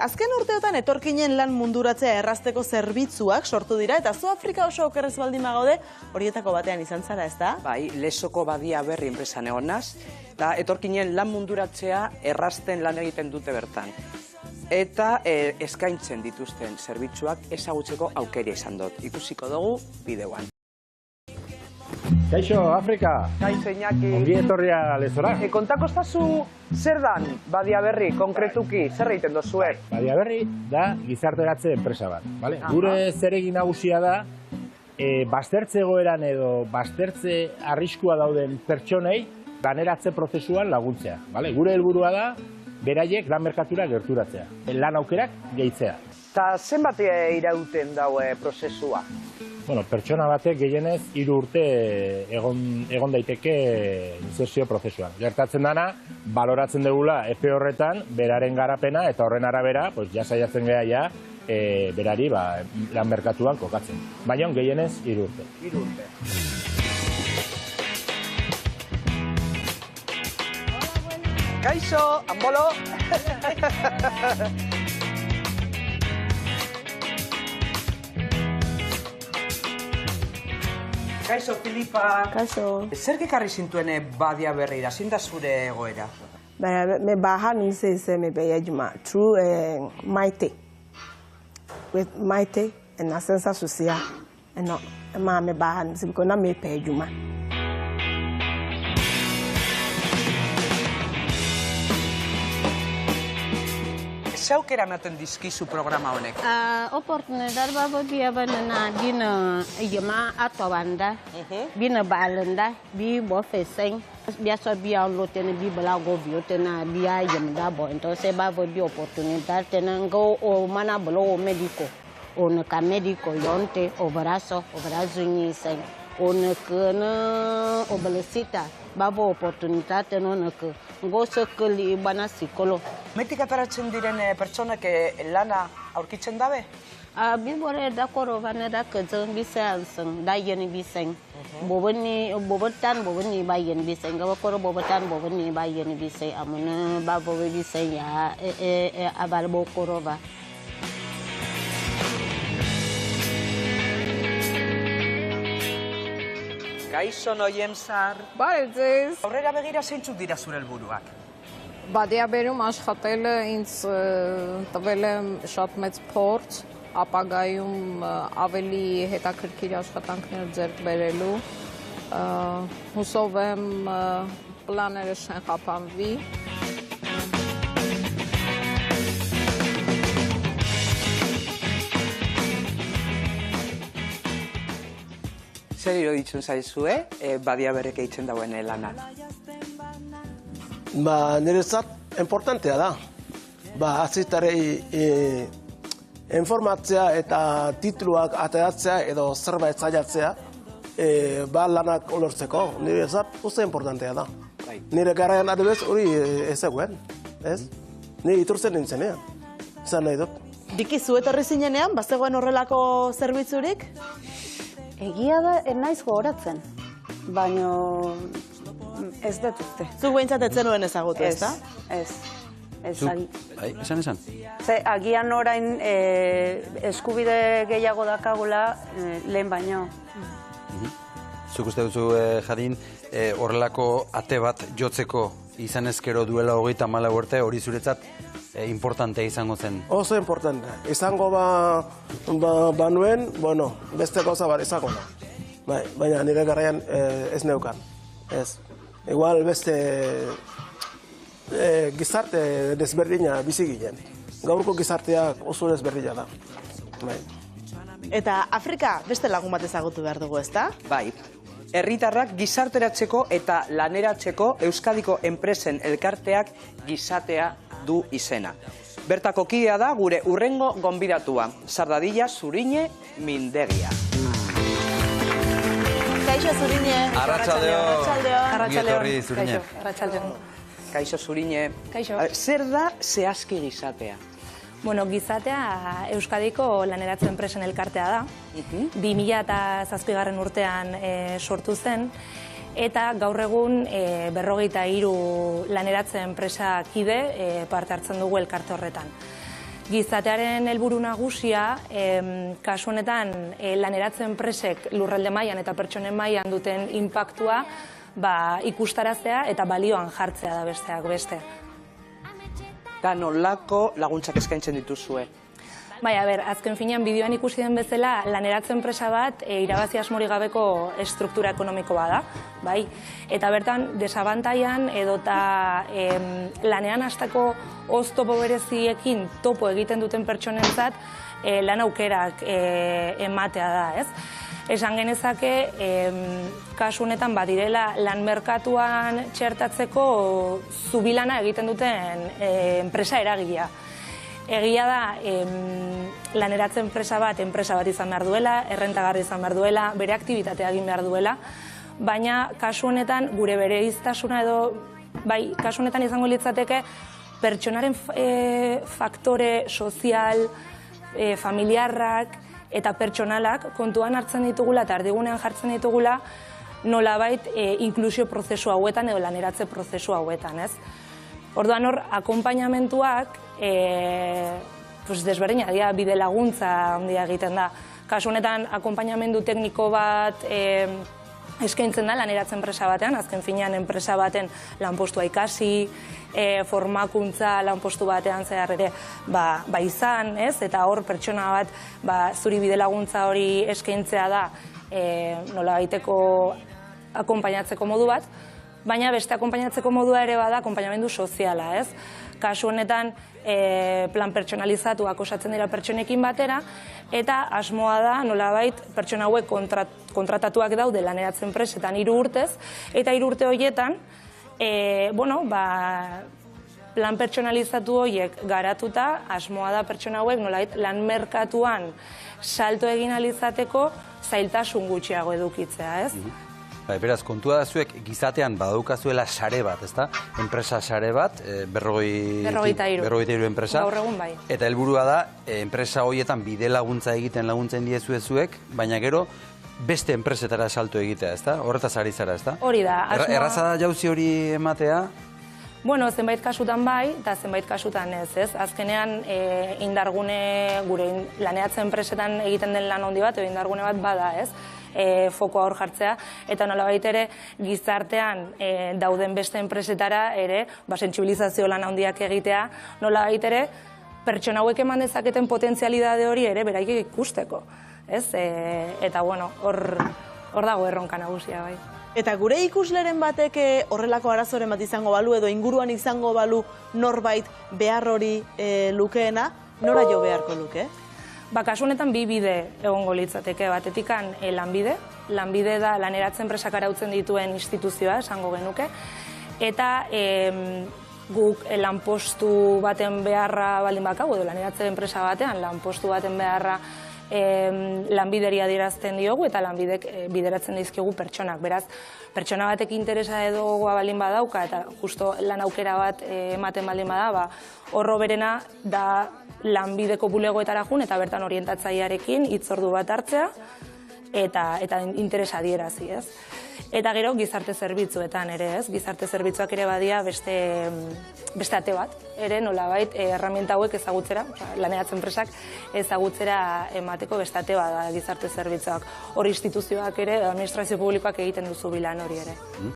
Azken urteotan etorkinen lan munduratzea errazteko zerbitzuak sortu dira, eta zu Afrika oso okerrez baldin bagaude, horietako batean izan zara, ez da? Bai, Lesoko Badia Berri enpresan egonaz, eta etorkinen lan munduratzea errazten lan egiten dute bertan. Eta eskaintzen dituzten zerbitzuak ezagutzeko aukera izan dut. Ikusiko dugu bideoan. Kaixo, Afrika! Kaixo, Iñaki! Ongi etorria lezora. Kontakostazu zer dan Badia Berri, konkretuki, zer egiten dozuet? Badia Berri da gizarteratze enpresa bat. Gure zeregin nagusia da, baztertze egoeran edo baztertze arriskua dauden pertsonei laneratze prozesuan laguntzea. Gure helburua da, beraiek lan merkatura gerturatzea, lan aukerak gehitzea. Eta zenbat irauten daue prozesua? Pertsona batek gehienez 3 urte egon daiteke inserzio prozesuan. Gertatzen dana, baloratzen dugula epe horretan, beraren garapena eta horren arabera, ja saiatzen geha berari lan merkatuan kokatzen. Baina gehienez 3 urte. 3 urte. Kaixo, Ambolo! Kaixo, Filipa. Kaixo. Zer gekarri zintuen Badia Berrira? Zein da zure egoera? Me baja nintzen zen me beha juma. True Maite. With Maite, en ascensa social. No, me baja nintzen, because na me beha juma. Ze aukera ematen dizkizu programa honek? Oportunidad babo dia banana bina yema atobanda bina balanda bi bo fesen bia so bia lotene bi balago bi tena bia yemda bo entonces babo bi oportunidad tenango o mana bolo médico o no ka médico yonte o brazo ni sen o no kana o belecita babo oportunidad tenona ke gozo kali bana psicólogo. Metik ataratzen diren pertsonak lana aurkitzen dabe? Bibore da korobane da kedzon bisansen da yeni bisen. Bobani bayen bisen gawa koro bobatan bobani bayen bisen amuna babo bisen ya abalbo koroba. Kaixo Noiemzar. Բարև Aurrera begira zeintzuk dira zure helburuak? Բադիա բերում աշխատելը ինձ տվել է շատ մեծ փորձ, ապագայում ավելի հետաքրքիր աշխատանքներ ձեռք բերելու, հուսով եմ պլաները շենխապանվի։ Zer iruditzen zaizue Badia Berrek egiten dauen lana? Niretzat importantea da. Azitari informatzea eta tituluak ateratzea edo zerbait zailatzea lanak olortzeko. Niretzat oso importantea da. Nire garaian adibez hori ez eguen. Nire iturtzen nintzenean. Zan nahi dut. Diki zu etorri zinenean, bazegoen horrelako zerbitzurik? Egia da, naiz gogoratzen, baina ez dut uste. Zuk behintzat ez zenuen ezagutu, ez da? Ez. Esan? Agian orain eskubide gehiago dakagula lehen baino. Zuk uste duzu, Jadin, horrelako ate bat jotzeko izan ezkero duela 34 urte hori zuretzat importantea izango zen? Oso importante. Izango banuen, beste gauza bat izango da. Baina nire garaian ez neukan. Igual beste gizarte desberdina bizi ginen. Gaurko gizarteak oso desberdina da. Eta Afrika beste lagun bat ezagutu behar dugu, ez da? Bai. Herritarrak gizarteratzeko eta laneratzeko Euskadiko enpresen elkarteak gizatea du izena. Bertako kidea da gure urrengo gonbidatua, Sardadilla Zuriñe Mindegia. Kaixo Zuriñe. Arratsaldeon. Zuriñe. Kaixo Zuriñe. Kaixo. Zer da zehazki gizatea? Gizatea Euskadiko laneratze enpresen elkartea da. 2007 urtean sortu zen, eta gaur egun 43 laneratze enpresa kide parte hartzen dugu elkarte horretan. Gizatearen helburu nagusia, kasu honetan laneratze enpresek lurralde mailan eta pertsonen mailan duten inpaktua ikustaraztea eta balioan jartzea da besteak beste. Eta nolako laguntzak eskaintzen dituzue? Bai, azken finean bideoan ikusi den bezala, laneratze enpresa bat irabazi asmorik gabeko estruktura ekonomikoa da, bai? Eta bertan, desabantaian edota lanean hasteko oztopo bereziekin topo egiten duten pertsonentzat lan aukerak ematea da, ez? Esan genezake, kasu honetan badirela lan merkatuan txertatzeko zubilana egiten duten enpresa eragilea. Egia da, laneratze enpresa bat izan behar duela, errentagarri izan behar duela, bere aktibitatea egin behar duela, baina kasu honetan gure bereiztasuna edo, bai, kasu honetan izango litzateke pertsonaren faktore sozial, familiarrak eta pertsonalak kontuan hartzen ditugula eta erdigunean jartzen ditugula nolabait inklusio prozesu hauetan edo laneratze prozesu hauetan, ez? Orduan hor, akonpainamentuak desberdina dira, bide laguntza handia egiten da. Kasu honetan, akonpainamendu tekniko bat eskaintzen da laneratze enpresa batean, azken finean enpresa baten lanpostua ikasi, formakuntza lanpostu batean zehar ere izan, ez? Eta hor pertsona bat zuri bide laguntza hori eskaintzea da nolabaiteko akonpainatzeko modu bat, baina beste akonpainatzeko modua ere bada akonpainamendu soziala, ez? Kasu honetan plan pertsonalizatuak osatzen dira pertsonekin batera, eta asmoa da nolabait pertsona hauek kontratatuak daude laneratze enpresetan 3 urtez, eta 3 urte horietan plan pertsonalizatu horiek garatuta, asmoa da pertsona hauek nolabait lan merkatuan salto egin ahal izateko zailtasun gutxiago edukitzea, ez? Beraz, kontua da zuek gizatean badaukazuela sare bat, ezta? Enpresa sare bat, 53 enpresa. Gaur egun bai. Eta helburua da, enpresa horietan bide laguntzen diezue zuek, baina gero beste enpresetara salto egitea, ezta? Horretaz ari zara, ezta? Hori da. Erraza da jauzi hori ematea? Bueno, zenbait kasutan bai, eta zenbait kasutan ez, ez? Azkenean, indargune, gure laneratze enpresetan egiten den lan handi bat, edo indargune bat bada, ez? Fokoa hor jartzea, eta nolabait ere gizartean dauden beste enpresetara ere sentsibilizazio lan handiak egitea, nolabait ere pertsona hauek eman dezaketen potentzialidade hori ere beraiek ikusteko, ez? Eta bueno, hor dago erronka nagusia bai. Eta gure ikusleren batek horrelako arazoren bat izango balu edo inguruan izango balu norbait behar hori lukeena, nora jo beharko luke? Kasu honetan 2 bide egongo litzateke, batetikan lanbide. Lanbide da laneratze enpresak arautzen dituen instituzioa, esango genuke. Eta guk lanpostu baten beharra baldin bakagu, edo laneratze enpresa batean lanpostu baten beharra lanbideri adierazten diogu eta lanbidek bideratzen dizkigu pertsonak. Beraz, pertsona batek interesa edo gogoa baldin badauka eta justo lan aukera bat ematen baldin bada, horro berena da lanbideko bulegoetara jun eta bertan orientatzailearekin hitzordu bat hartzea eta interesa adierazi, ez? Eta gero gizarte zerbitzuetan ere, ez? Gizarte zerbitzuak ere badia beste ate bat, ere nolabait erraminta hauek ezagutzera, laneratze enpresak ezagutzera emateko beste ate bat da gizarte zerbitzuak. Hor instituzioak ere, administrazio publikoak egiten duzu bilan hori ere.